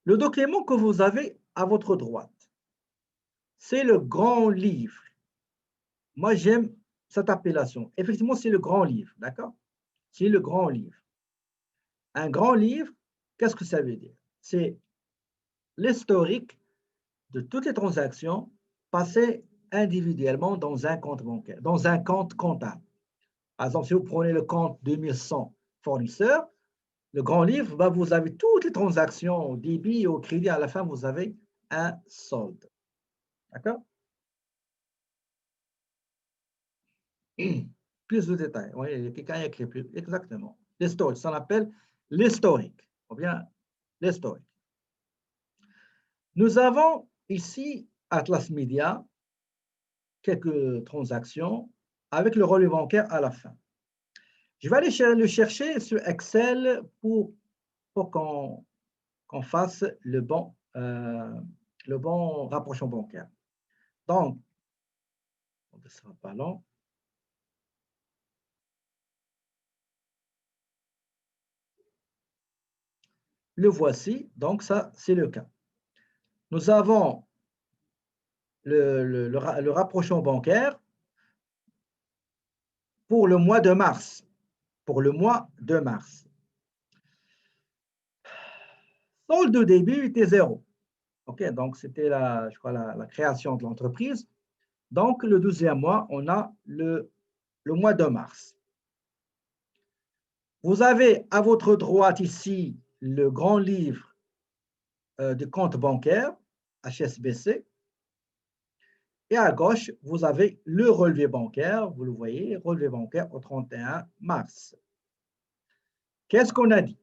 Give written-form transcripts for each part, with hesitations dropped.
Le document que vous avez à votre droite, c'est le grand livre. Moi, j'aime cette appellation. Effectivement, c'est le grand livre, d'accord? C'est le grand livre. Un grand livre, qu'est-ce que ça veut dire? C'est l'historique de toutes les transactions passées individuellement dans un compte bancaire, dans un compte comptable. Par exemple, si vous prenez le compte 2100 fournisseurs, le grand livre, bah, vous avez toutes les transactions au débit et au crédit. À la fin, vous avez un solde. D'accord? Plus de détails. Oui, quelqu'un a écrit plus. Exactement. L'historique, ça s'appelle l'historique. Ou bien l'historique. Nous avons ici Atlas Media, quelques transactions avec le relevé bancaire à la fin. Je vais aller le chercher sur Excel pour qu'on fasse le bon rapprochement bancaire. Donc, ce ne sera pas long. Le voici, donc ça, c'est le cas. Nous avons le rapprochement bancaire pour le mois de mars. Pour le mois de mars. Solde de début était zéro. OK, donc c'était je crois, la création de l'entreprise. Donc, le 12e mois, on a le mois de mars. Vous avez à votre droite ici le grand livre de compte bancaire, HSBC. Et à gauche, vous avez le relevé bancaire, vous le voyez, relevé bancaire au 31 mars. Qu'est-ce qu'on a dit?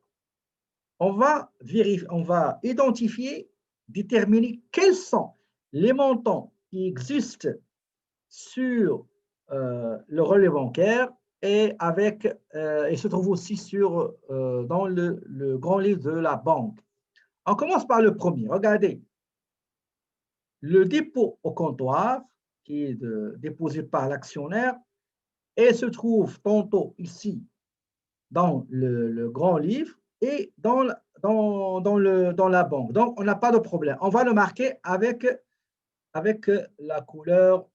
On va vérifier, on va identifier, déterminer quels sont les montants qui existent sur le relevé bancaire et il se trouve aussi dans le grand livre de la banque. On commence par le premier. Regardez, le dépôt au comptoir qui est déposé par l'actionnaire et se trouve tantôt ici dans le grand livre et dans la banque. Donc, on n'a pas de problème. On va le marquer avec la couleur,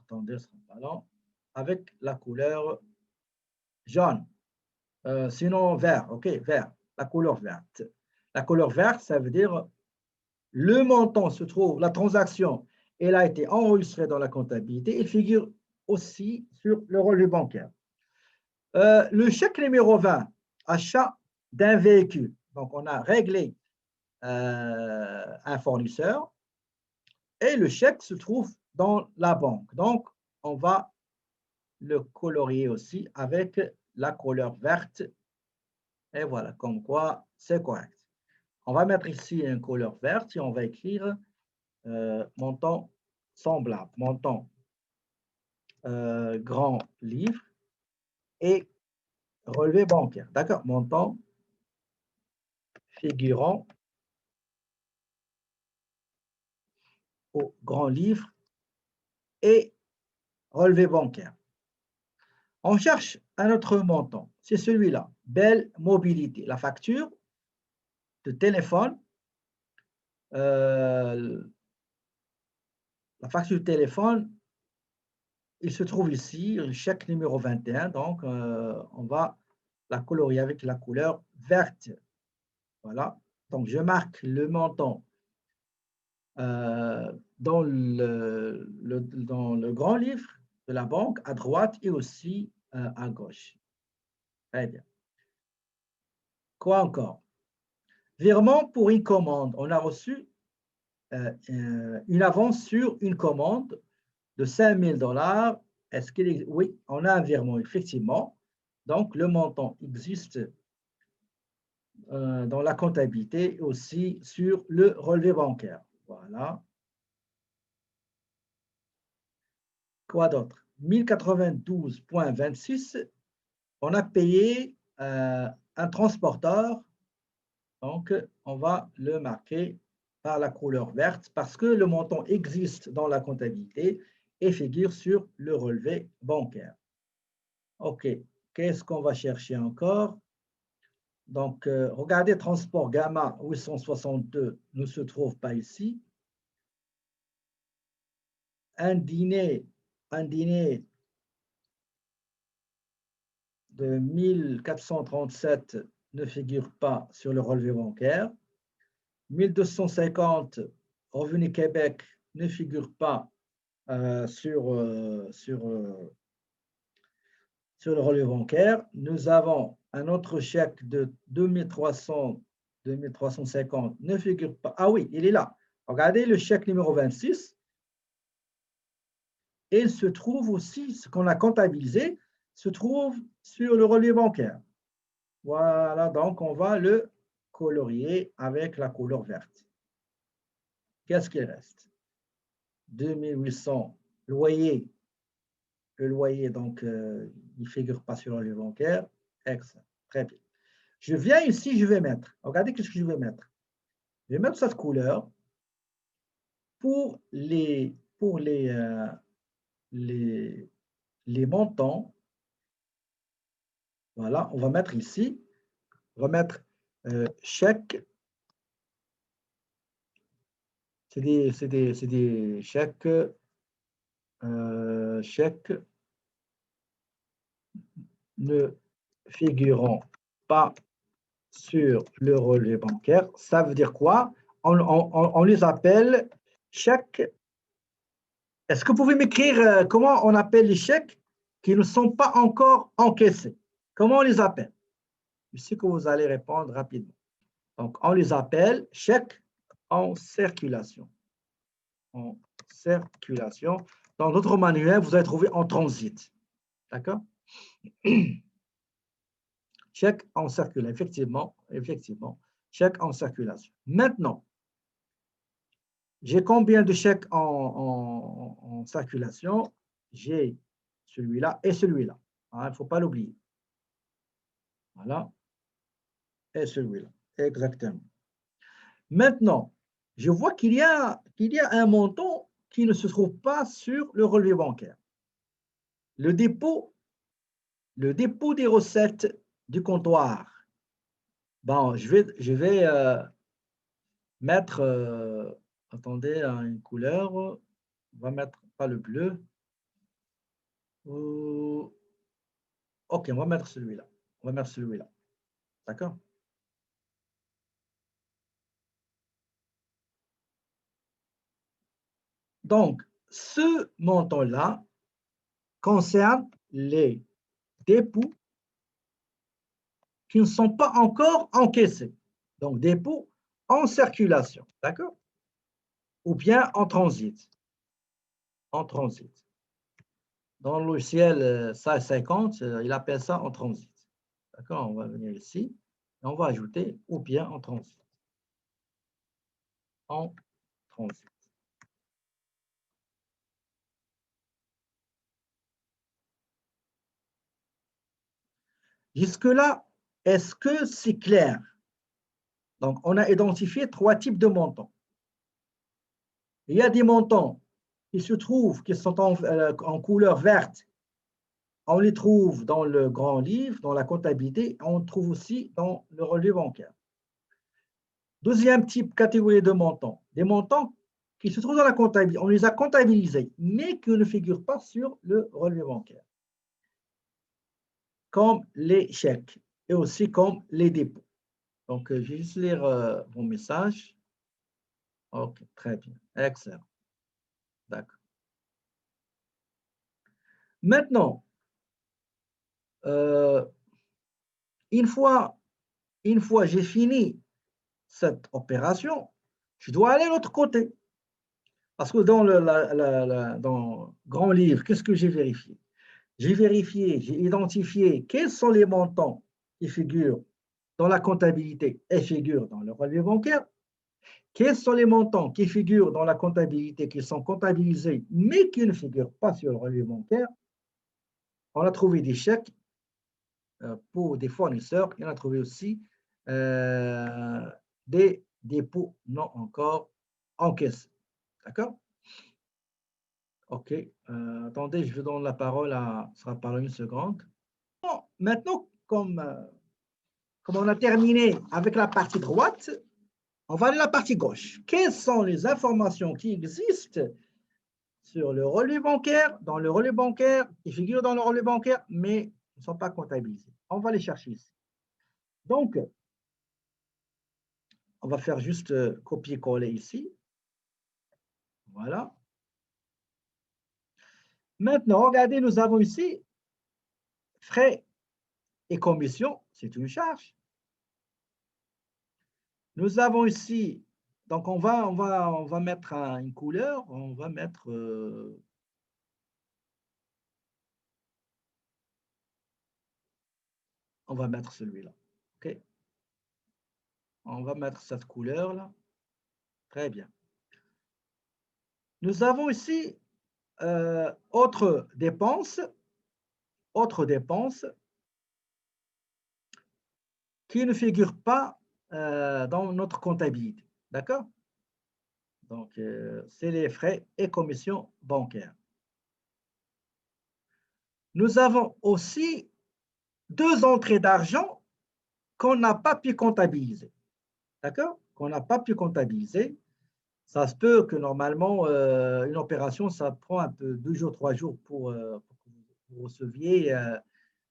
attendez, ce sera pas long, avec la couleur jaune. Sinon vert, OK, vert, la couleur verte. La couleur verte, ça veut dire le montant se trouve, la transaction, elle a été enregistrée dans la comptabilité et figure aussi sur le relevé bancaire. Le chèque numéro 20, achat d'un véhicule. Donc, on a réglé un fournisseur et le chèque se trouve dans la banque. Donc, on va le colorier aussi avec la couleur verte. Et voilà, comme quoi c'est correct. On va mettre ici une couleur verte et on va écrire montant semblable, montant grand livre et relevé bancaire. D'accord, montant figurant au grand livre et relevé bancaire. On cherche un autre montant, c'est celui-là, Belle Mobilité, la facture de téléphone, la facture de téléphone, il se trouve ici, le chèque numéro 21, donc on va la colorier avec la couleur verte. Voilà, donc je marque le montant dans le grand livre de la banque à droite et aussi à gauche. Très bien. Quoi encore? Virement pour une commande. On a reçu une avance sur une commande de 5 000 $. Est-ce qu'il est... Oui, on a un virement, effectivement. Donc, le montant existe dans la comptabilité et aussi sur le relevé bancaire. Voilà. Quoi d'autre? 1092,26. On a payé un transporteur. Donc, on va le marquer par la couleur verte parce que le montant existe dans la comptabilité et figure sur le relevé bancaire. OK. Qu'est-ce qu'on va chercher encore? Donc, regardez, transport gamma 862 ne se trouve pas ici. Un dîner de 1437 ne figure pas sur le relevé bancaire. 1250 Revenu Québec ne figure pas sur le relevé bancaire. Nous avons un autre chèque de 2350 ne figure pas. Ah oui, il est là. Regardez le chèque numéro 26. Et il se trouve aussi, ce qu'on a comptabilisé, se trouve sur le relevé bancaire. Voilà, donc on va le colorier avec la couleur verte. Qu'est-ce qu'il reste? 2800 loyer. Le loyer, donc, il ne figure pas sur le relevé bancaire. Excellent. Très bien. Je viens ici, je vais mettre. Regardez ce que je vais mettre. Je vais mettre cette couleur pour les montants. Voilà, on va mettre ici. On va mettre chèque. C'est des chèques. Chèques ne figurant pas sur le relevé bancaire. Ça veut dire quoi? On les appelle chèques. Est-ce que vous pouvez m'écrire comment on appelle les chèques qui ne sont pas encore encaissés? Comment on les appelle? Je sais que vous allez répondre rapidement. Donc, on les appelle chèques en circulation. En circulation. Dans notre manuel, vous allez trouver en transit. D'accord? Chèque en circulation, effectivement, chèque en circulation. Maintenant, j'ai combien de chèques en circulation? J'ai celui-là et celui-là. Il ne faut pas l'oublier. Voilà. Et celui-là. Exactement. Maintenant, je vois qu'il y a un montant qui ne se trouve pas sur le relevé bancaire. Le dépôt des recettes du comptoir. Bon, je vais mettre, attendez, une couleur. On va mettre pas le bleu. Ok, on va mettre celui-là. On va mettre celui-là. D'accord? Donc, ce montant-là concerne les dépôts qui ne sont pas encore encaissés. Donc, dépôts en circulation. D'accord? Ou bien en transit. En transit. Dans le logiciel 50, il appelle ça en transit. D'accord? On va venir ici et on va ajouter ou bien en transit. En transit. Jusque-là, est-ce que c'est clair? Donc, on a identifié 3 types de montants. Il y a des montants qui se trouvent, qui sont en couleur verte. On les trouve dans le grand livre, dans la comptabilité, on les trouve aussi dans le relevé bancaire. Deuxième type, catégorie de montants, des montants qui se trouvent dans la comptabilité. On les a comptabilisés, mais qui ne figurent pas sur le relevé bancaire, comme les chèques et aussi comme les dépôts. Donc, je vais juste lire mon message. OK, très bien, excellent. D'accord. Maintenant, une fois j'ai fini cette opération, je dois aller de l'autre côté. Parce que dans dans le grand livre, qu'est-ce que j'ai vérifié? J'ai vérifié, j'ai identifié quels sont les montants qui figurent dans la comptabilité et figurent dans le relevé bancaire. Quels sont les montants qui figurent dans la comptabilité, qui sont comptabilisés, mais qui ne figurent pas sur le relevé bancaire? On a trouvé des chèques pour des fournisseurs et on a trouvé aussi des dépôts non encore encaissés. D'accord? OK. Attendez, je vous donne la parole à, ça sera par une seconde. Bon, maintenant, comme comme on a terminé avec la partie droite, on va aller à la partie gauche. Quelles sont les informations qui existent sur le relevé bancaire, dans le relevé bancaire, qui figurent dans le relevé bancaire, mais ne sont pas comptabilisées? On va les chercher ici. Donc, on va faire juste copier-coller ici. Voilà. Maintenant, regardez, nous avons ici frais et commissions, c'est une charge. Nous avons ici, donc on va mettre une couleur, on va mettre celui-là. OK? On va mettre cette couleur-là. Très bien. Nous avons ici autres dépenses qui ne figurent pas dans notre comptabilité. D'accord? Donc, c'est les frais et commissions bancaires. Nous avons aussi deux entrées d'argent qu'on n'a pas pu comptabiliser. D'accord? Qu'on n'a pas pu comptabiliser. Ça se peut que normalement, une opération, ça prend un peu 2 jours, 3 jours pour que vous receviez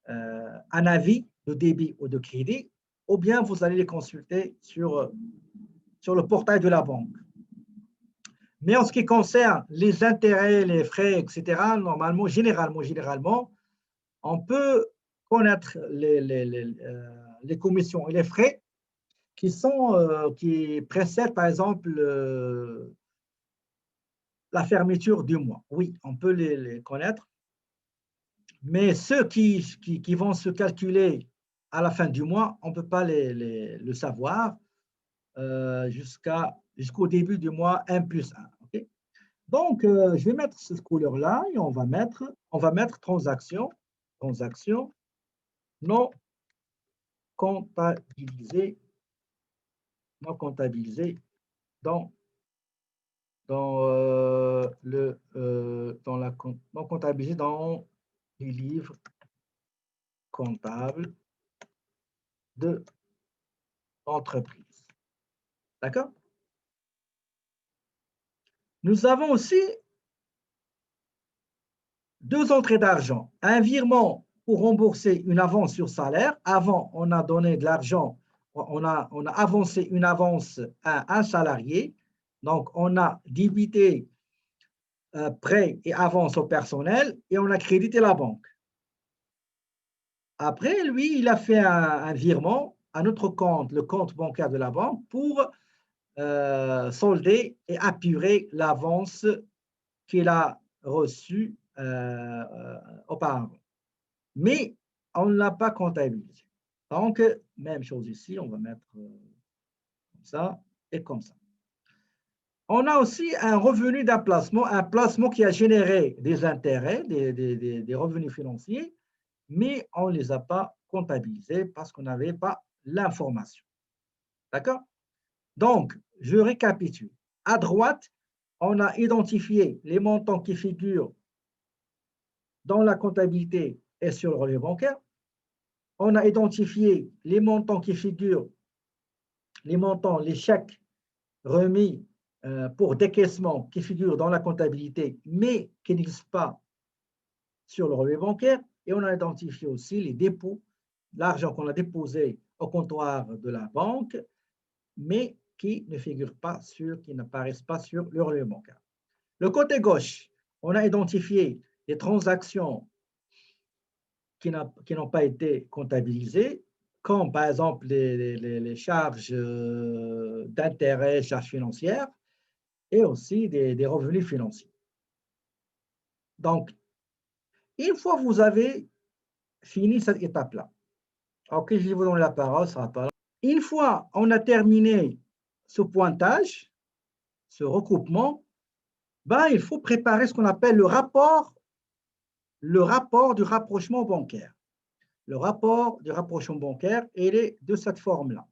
un avis de débit ou de crédit, ou bien vous allez les consulter sur le portail de la banque. Mais en ce qui concerne les intérêts, les frais, etc., normalement, généralement, on peut connaître les commissions et les frais qui précèdent, par exemple, la fermeture du mois. Oui, on peut les connaître, mais ceux qui vont se calculer à la fin du mois, on ne peut pas le savoir jusqu'au début du mois N+1. Okay? Donc, je vais mettre cette couleur-là et on va mettre transaction non comptabilisée dans non comptabilisée dans les livres comptables de l'entreprise. D'accord? Nous avons aussi deux entrées d'argent. Un virement pour rembourser une avance sur salaire. Avant, on a donné de l'argent, on a avancé une avance à un salarié. Donc, on a débité prêt et avance au personnel et on a crédité la banque. Après, lui, il a fait un virement à notre compte, le compte bancaire de la banque, pour solder et apurer l'avance qu'il a reçue auparavant. Mais on ne l'a pas comptabilisé. Donc, même chose ici, on va mettre comme ça et comme ça. On a aussi un revenu d'un placement, un placement qui a généré des intérêts, des revenus financiers, mais on ne les a pas comptabilisés parce qu'on n'avait pas l'information. D'accord? Donc, je récapitule. À droite, on a identifié les montants qui figurent dans la comptabilité et sur le relevé bancaire. On a identifié les montants qui figurent, les chèques remis pour décaissement qui figurent dans la comptabilité, mais qui n'existent pas sur le relevé bancaire. Et on a identifié aussi les dépôts, l'argent qu'on a déposé au comptoir de la banque, mais qui ne figurent pas qui n'apparaissent pas sur le relevé bancaire. Le côté gauche, on a identifié les transactions qui n'ont pas été comptabilisées, comme par exemple les charges d'intérêt, charges financières, et aussi des revenus financiers. Donc, une fois que vous avez fini cette étape-là, ok, je vais vous donner la parole, ça sera pas long. Une fois on a terminé ce pointage, ce recoupement, ben, il faut préparer ce qu'on appelle le rapport du rapprochement bancaire. Le rapport du rapprochement bancaire, il est de cette forme-là.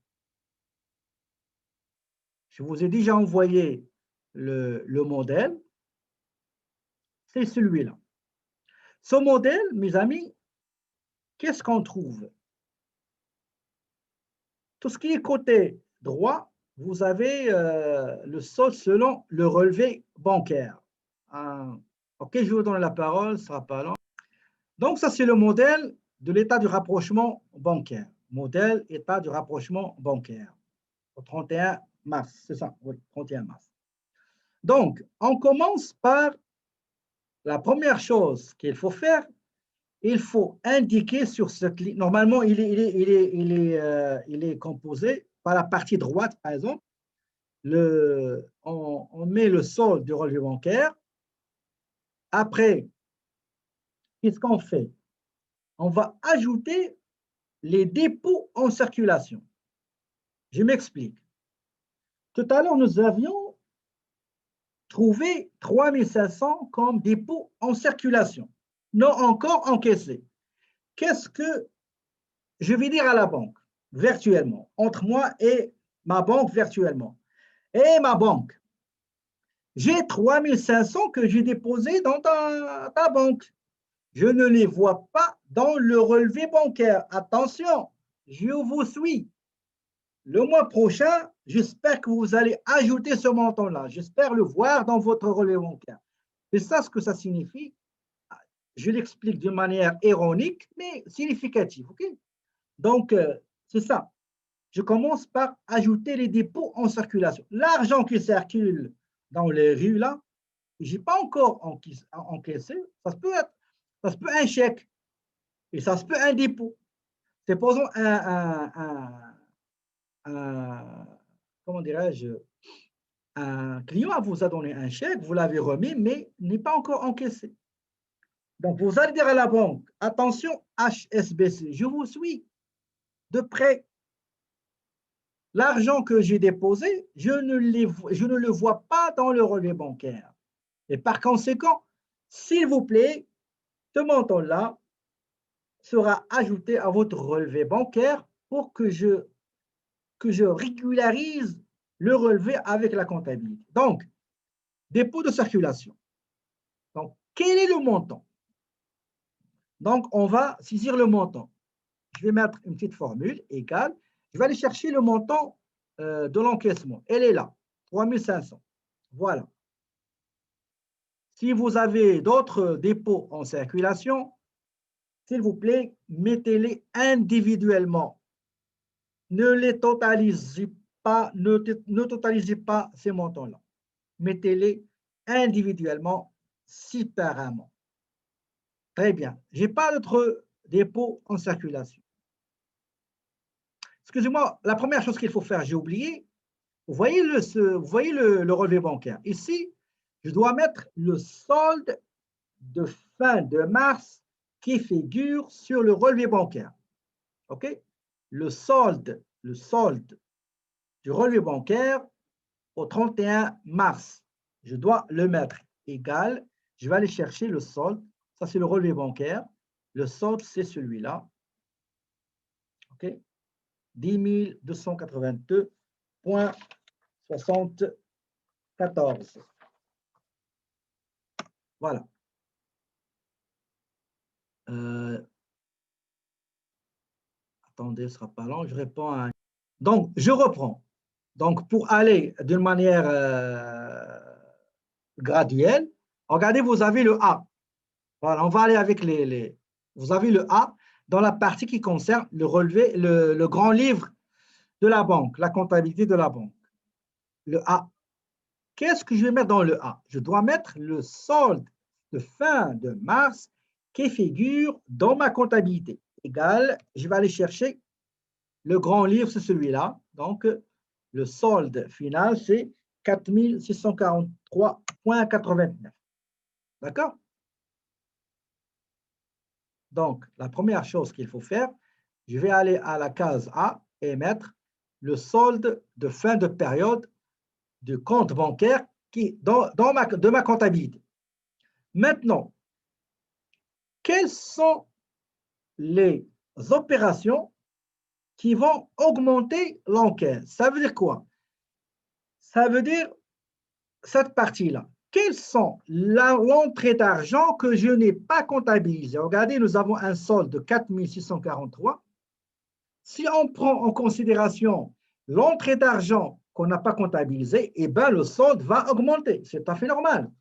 Je vous ai déjà envoyé le modèle, c'est celui-là. Ce modèle, mes amis, qu'est-ce qu'on trouve? Tout ce qui est côté droit, vous avez le solde selon le relevé bancaire. OK, je vous donne la parole, ce sera pas long. Donc, ça, c'est le modèle de l'état du rapprochement bancaire. Modèle état du rapprochement bancaire. Au 31 mars, c'est ça, oui, 31 mars. Donc, on commence par la première chose qu'il faut faire, il faut indiquer sur cette ligne. Normalement, il est composé par la partie droite, par exemple. On met le solde du relevé bancaire. Après, qu'est-ce qu'on fait? On va ajouter les dépôts en circulation. Je m'explique. Tout à l'heure, nous avions trouvé 3500 comme dépôts en circulation, non encore encaissés. Qu'est-ce que je vais dire à la banque virtuellement, entre moi et ma banque virtuellement? Et ma banque, j'ai 3500 que j'ai déposés dans ta banque. Je ne les vois pas dans le relevé bancaire. Attention, je vous suis. Le mois prochain, j'espère que vous allez ajouter ce montant-là. J'espère le voir dans votre relevé bancaire. C'est ça ce que ça signifie. Je l'explique d'une manière ironique, mais significative. Okay? Donc, c'est ça. Je commence par ajouter les dépôts en circulation. L'argent qui circule dans les rues, là, je n'ai pas encore encaissé. Ça se peut être un chèque et ça se peut un dépôt. Supposons comment dirais-je, un client vous a donné un chèque, vous l'avez remis, mais n'est pas encore encaissé. Donc, vous allez dire à la banque, attention, HSBC, je vous suis de près. L'argent que j'ai déposé, je ne le vois pas dans le relevé bancaire. Et par conséquent, s'il vous plaît, ce montant-là sera ajouté à votre relevé bancaire pour que je régularise le relevé avec la comptabilité. Donc, dépôt de circulation. Donc, quel est le montant? Donc, on va saisir le montant. Je vais mettre une petite formule égale. Je vais aller chercher le montant de l'encaissement. Elle est là, 3500. Voilà. Si vous avez d'autres dépôts en circulation, s'il vous plaît, mettez-les individuellement. Ne les totalisez pas, ne totalisez pas ces montants-là. Mettez-les individuellement, séparément. Très bien. Je n'ai pas d'autres dépôts en circulation. Excusez-moi, la première chose qu'il faut faire, j'ai oublié. Vous voyez le relevé bancaire. Ici, je dois mettre le solde de fin de mars qui figure sur le relevé bancaire. OK? Le solde du relevé bancaire au 31 mars. Je dois le mettre égal. Je vais aller chercher le solde. Ça, c'est le relevé bancaire. Le solde, c'est celui-là. OK? 10 282,74. Voilà. Attendez, ce ne sera pas long. Je réponds à un... Donc, je reprends. Donc, pour aller d'une manière graduelle, regardez, vous avez le A. Voilà, on va aller avec les... Vous avez le A dans la partie qui concerne le relevé, le grand livre de la banque, la comptabilité de la banque. Le A. Qu'est-ce que je vais mettre dans le A? Je dois mettre le solde de fin de mars qui figure dans ma comptabilité. Égal, je vais aller chercher le grand livre, c'est celui-là. Donc, le solde final, c'est 4643,89. D'accord? Donc, la première chose qu'il faut faire, je vais aller à la case A et mettre le solde de fin de période du compte bancaire de ma comptabilité. Maintenant, quelles sont les opérations qui vont augmenter l'encaisse? Ça veut dire quoi? Ça veut dire cette partie-là. Quelles sont l'entrée d'argent que je n'ai pas comptabilisée? Regardez, nous avons un solde de 4643. Si on prend en considération l'entrée d'argent qu'on n'a pas comptabilisée, eh ben, le solde va augmenter. C'est tout à fait normal.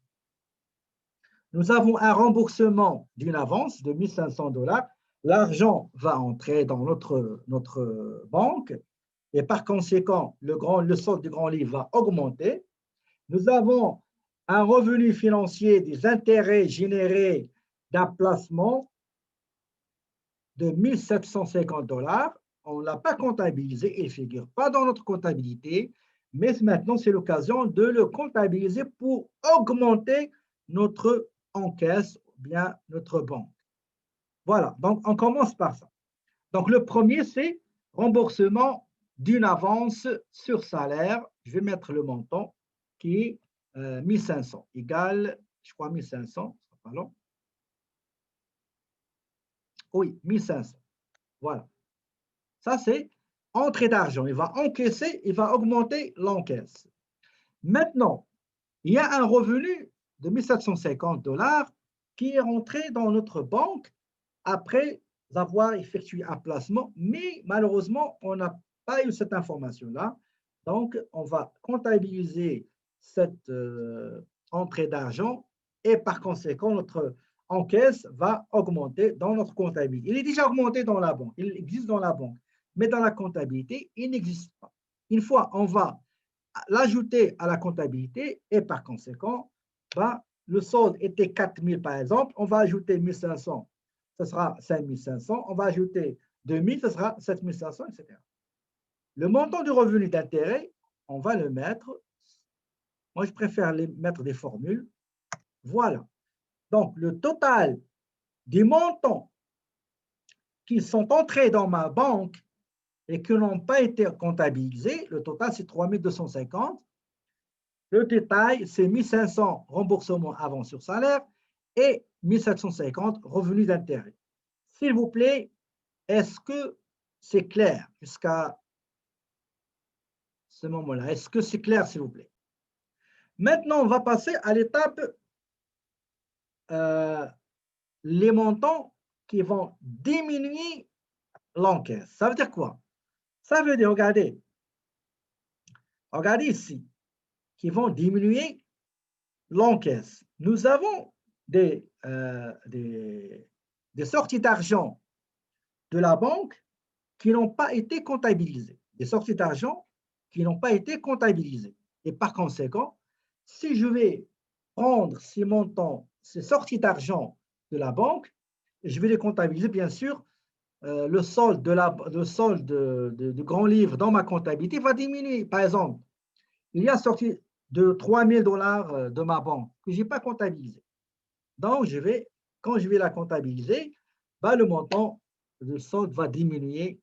Nous avons un remboursement d'une avance de 1 500 $. L'argent va entrer dans notre banque et par conséquent, le solde du grand livre va augmenter. Nous avons un revenu financier des intérêts générés d'un placement de 1 750 $. On ne l'a pas comptabilisé, il ne figure pas dans notre comptabilité, mais maintenant, c'est l'occasion de le comptabiliser pour augmenter notre encaisse ou bien notre banque. Voilà, donc on commence par ça. Donc, le premier, c'est remboursement d'une avance sur salaire. Je vais mettre le montant qui est 1 500, égal, je crois, 1 500, pas long. Oui, 1 500. Voilà. Ça, c'est entrée d'argent. Il va encaisser, il va augmenter l'encaisse. Maintenant, il y a un revenu de 1 750 $ qui est rentré dans notre banque après avoir effectué un placement, mais malheureusement, on n'a pas eu cette information-là. Donc, on va comptabiliser cette entrée d'argent et par conséquent, notre encaisse va augmenter dans notre comptabilité. Il est déjà augmenté dans la banque, il existe dans la banque, mais dans la comptabilité, il n'existe pas. Une fois, on va l'ajouter à la comptabilité et par conséquent, bah, le solde était 4 000 par exemple, on va ajouter 1 500, ce sera 5 500, on va ajouter 2 000, ce sera 7 500, etc. Le montant du revenu d'intérêt, on va le mettre, moi je préfère mettre des formules, voilà. Donc le total des montants qui sont entrés dans ma banque et qui n'ont pas été comptabilisés, le total c'est 3 250. Le détail, c'est 1 500 remboursements avant sur salaire et 1 750 revenus d'intérêt. S'il vous plaît, est-ce que c'est clair jusqu'à ce moment-là? Est-ce que c'est clair, s'il vous plaît? Maintenant, on va passer à l'étape les montants qui vont diminuer l'encaisse. Ça veut dire quoi? Ça veut dire, regardez ici, qui vont diminuer l'encaisse. Nous avons des sorties d'argent de la banque qui n'ont pas été comptabilisées. Des sorties d'argent qui n'ont pas été comptabilisées. Et par conséquent, si je vais prendre ces montants, ces sorties d'argent de la banque, je vais les comptabiliser, bien sûr, le solde de grand livre dans ma comptabilité va diminuer. Par exemple, il y a sorti de 3 000 $ de ma banque que je n'ai pas comptabilisé. Donc, quand je vais la comptabiliser, bah, le montant de solde va diminuer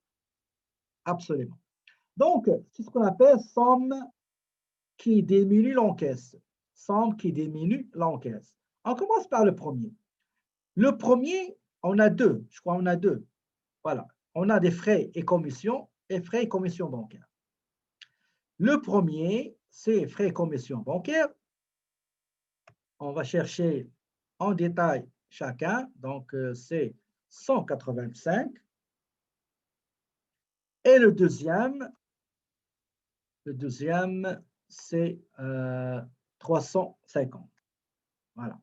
absolument. Donc, c'est ce qu'on appelle somme qui diminue l'encaisse. Somme qui diminue l'encaisse. On commence par le premier. Le premier, on a deux. Je crois qu'on a deux. Voilà. On a des frais et commissions bancaires. Le premier, c'est frais et commissions bancaires. On va chercher en détail chacun. Donc, c'est 185. Et le deuxième, c'est 350. Voilà.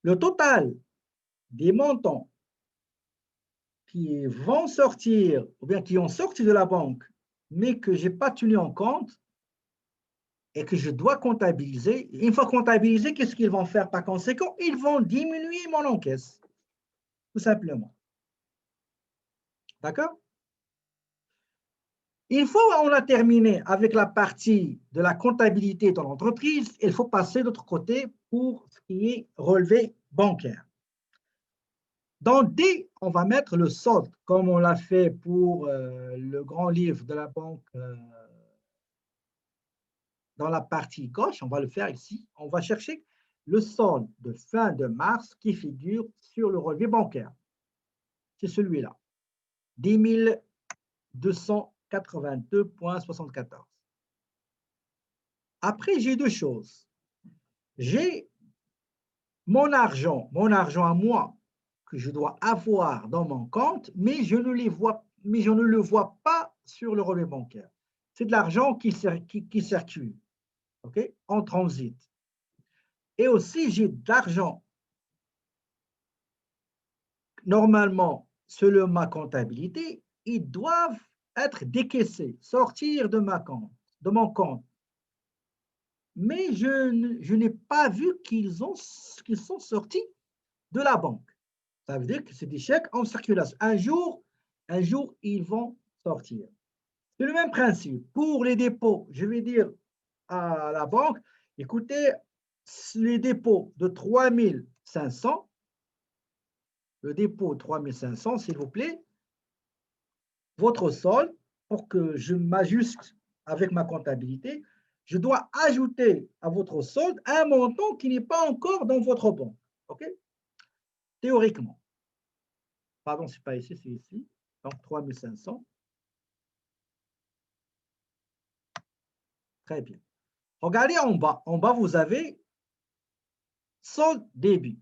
Le total des montants qui vont sortir, ou bien qui ont sorti de la banque, mais que je n'ai pas tenu en compte et que je dois comptabiliser, une fois comptabilisé, qu'est-ce qu'ils vont faire par conséquent? Ils vont diminuer mon encaisse, tout simplement. D'accord? Une fois qu'on a terminé avec la partie de la comptabilité dans l'entreprise, il faut passer de l'autre côté pour ce qui est relevé bancaire. Dans D, on va mettre le solde, comme on l'a fait pour le grand livre de la banque dans la partie gauche. On va le faire ici. On va chercher le solde de fin de mars qui figure sur le relevé bancaire. C'est celui-là, 10 282,74. Après, j'ai deux choses. J'ai mon argent à moi, que je dois avoir dans mon compte, mais je ne le vois pas sur le relevé bancaire. C'est de l'argent qui circule, ok, en transit. Et aussi, j'ai de l'argent, normalement, selon ma comptabilité, ils doivent être décaissés, sortir de mon compte. Mais je n'ai pas vu qu'ils sont sortis de la banque. Ça veut dire que c'est des chèques en circulation. Un jour, ils vont sortir. C'est le même principe. Pour les dépôts, je vais dire à la banque, écoutez, les dépôts de 3 500, le dépôt 3 500, s'il vous plaît, votre solde, pour que je m'ajuste avec ma comptabilité, je dois ajouter à votre solde un montant qui n'est pas encore dans votre banque. OK? Théoriquement. Pardon, ce n'est pas ici, c'est ici. Donc, 3 500. Très bien. Regardez en bas. En bas, vous avez solde débit,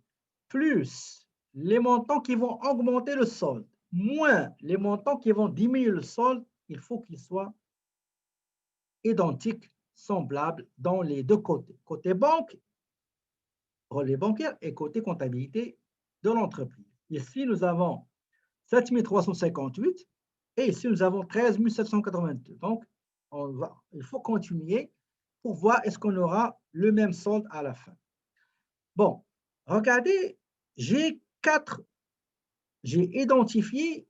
plus les montants qui vont augmenter le solde, moins les montants qui vont diminuer le solde. Il faut qu'ils soient identiques, semblables dans les deux côtés. Côté banque, relevé bancaire, et côté comptabilité de l'entreprise. Ici, nous avons 7 358 et ici, nous avons 13 782. Donc, il faut continuer pour voir est-ce qu'on aura le même solde à la fin. Bon, regardez, j'ai identifié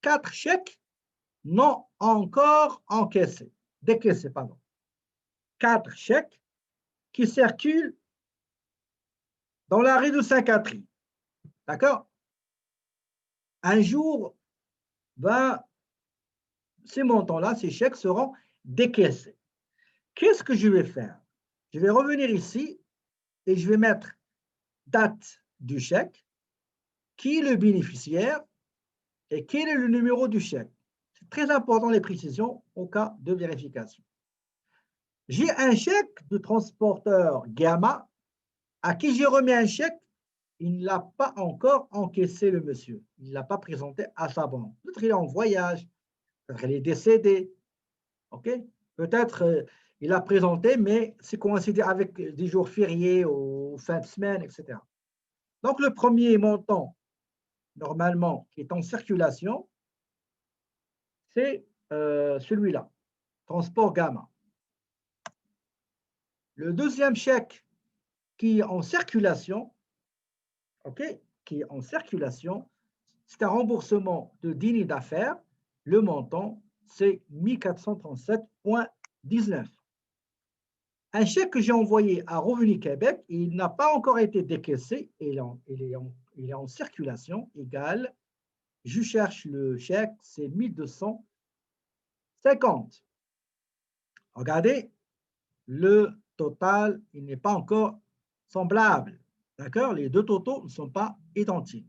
4 chèques non encore encaissés, décaissés, pardon. 4 chèques qui circulent dans l'arrêt de Saint-Catherine. D'accord? Un jour, ces montants-là, ces chèques seront décaissés. Qu'est-ce que je vais faire? Je vais revenir ici et je vais mettre date du chèque, qui est le bénéficiaire et quel est le numéro du chèque. C'est très important les précisions au cas de vérification. J'ai un chèque de transporteur Gamma à qui j'ai remis un chèque. Il ne l'a pas encore encaissé, le monsieur. Il ne l'a pas présenté à sa banque. Peut-être qu'il est en voyage, peut-être qu'il est décédé. Okay? Peut-être il a présenté, mais c'est coïncidé avec des jours fériés ou fin de semaine, etc. Donc, le premier montant, normalement, qui est en circulation, c'est celui-là, transport Gamma. Le deuxième chèque qui est en circulation, okay, qui est en circulation, c'est un remboursement de dîner d'affaires. Le montant, c'est 1437,19. Un chèque que j'ai envoyé à Revenu Québec, il n'a pas encore été décaissé, il est en circulation, égal, je cherche le chèque, c'est 1250. Regardez, le total, il n'est pas encore semblable. D'accord? Les deux totaux ne sont pas identiques.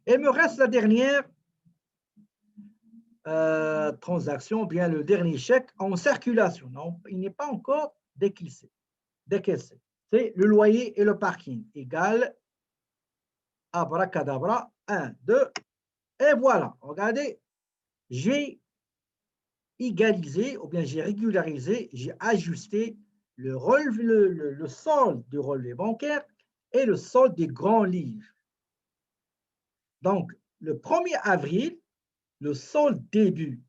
Et il me reste la dernière transaction, bien le dernier chèque en circulation. Non, il n'est pas encore décaissé. C'est le loyer et le parking. Égal, abracadabra, 1, 2, et voilà. Regardez, j'ai égalisé, ou bien j'ai régularisé, j'ai ajusté le solde du relevé bancaire et le solde des grands livres. Donc, le 1er avril, le solde début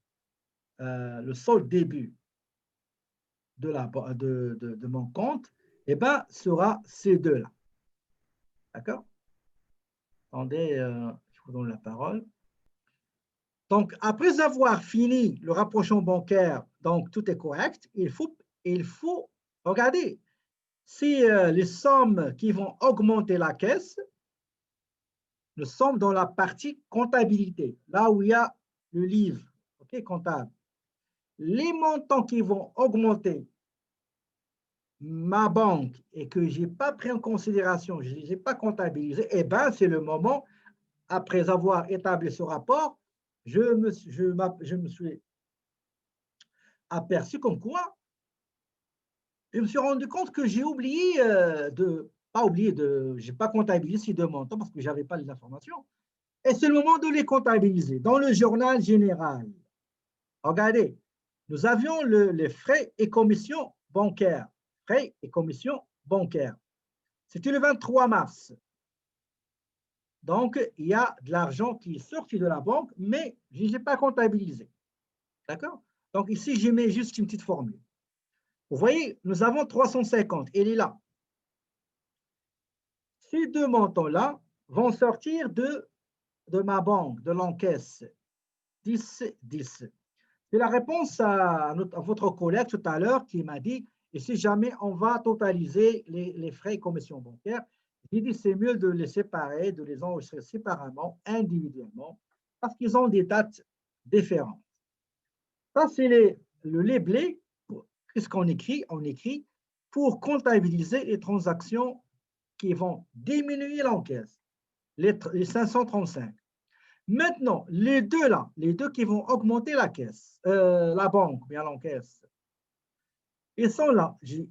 de mon compte, eh ben, sera ces deux-là. D'accord? Attendez, je vous donne la parole. Donc, après avoir fini le rapprochement bancaire, donc tout est correct, il faut regarder si les sommes qui vont augmenter la caisse, nous sommes dans la partie comptabilité, là où il y a le livre, okay, comptable. Les montants qui vont augmenter ma banque et que je n'ai pas pris en considération, je ne les ai pas comptabilisés, eh bien, c'est le moment, après avoir établi ce rapport, je me suis aperçu comme quoi je me suis rendu compte que j'ai oublié pas oublié je n'ai pas comptabilisé ces deux montants parce que je n'avais pas les informations. Et c'est le moment de les comptabiliser. Dans le journal général, regardez, nous avions les frais et commissions bancaires. Frais et commissions bancaires. C'était le 23 mars. Donc, il y a de l'argent qui est sorti de la banque, mais je n'ai pas comptabilisé. D'accord? Donc, ici, je mets juste une petite formule. Vous voyez, nous avons 350, elle est là. Ces deux montants-là vont sortir de ma banque, de l'encaisse 10-10. C'est la réponse à votre collègue tout à l'heure qui m'a dit, et si jamais on va totaliser les frais et commissions bancaires, j'ai dit c'est mieux de les séparer, de les enregistrer séparément, individuellement, parce qu'ils ont des dates différentes. Ça, c'est le labelé. Qu'est-ce qu'on écrit? On écrit pour comptabiliser les transactions qui vont diminuer l'encaisse, les 535. Maintenant, les deux là, les deux qui vont augmenter la caisse, la banque, bien l'encaisse, ils sont là. J'ai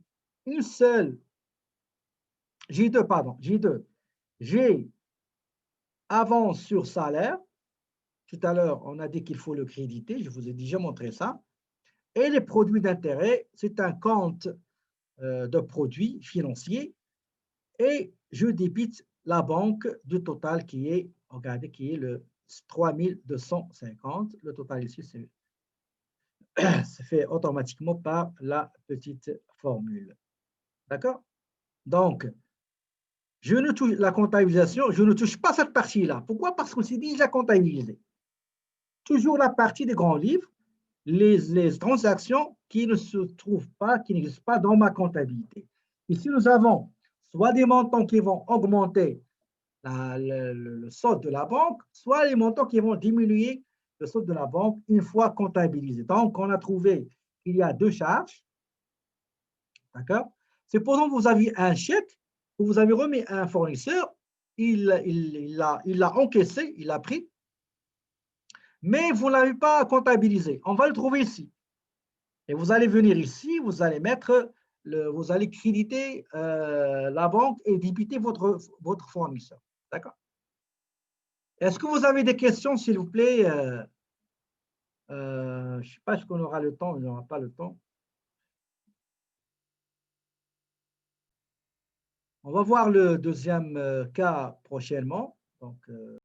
une seule, j'ai deux, pardon, j'ai deux. J'ai avance sur salaire. Tout à l'heure, on a dit qu'il faut le créditer, je vous ai déjà montré ça. Et les produits d'intérêt, c'est un compte de produits financiers. Et je débite la banque du total qui est, regardez, qui est le 3250. Le total ici, c'est fait automatiquement par la petite formule. D'accord? Donc, je ne touche la comptabilisation, je ne touche pas cette partie-là. Pourquoi? Parce que c'est déjà comptabilisé. Toujours la partie des grands livres, les transactions qui ne se trouvent pas, qui n'existent pas dans ma comptabilité. Ici, nous avons soit des montants qui vont augmenter le solde de la banque, soit les montants qui vont diminuer le solde de la banque une fois comptabilisé. Donc, on a trouvé qu'il y a deux charges. D'accord? Supposons que vous aviez un chèque que vous avez remis à un fournisseur, il l'a encaissé, il l'a pris, mais vous ne l'avez pas comptabilisé. On va le trouver ici. Et vous allez venir ici, vous allez mettre, vous allez créditer la banque et débiter votre fournisseur. D'accord? Est-ce que vous avez des questions, s'il vous plaît? Je ne sais pas si on aura le temps, on n'aura pas le temps. On va voir le deuxième cas prochainement. Donc,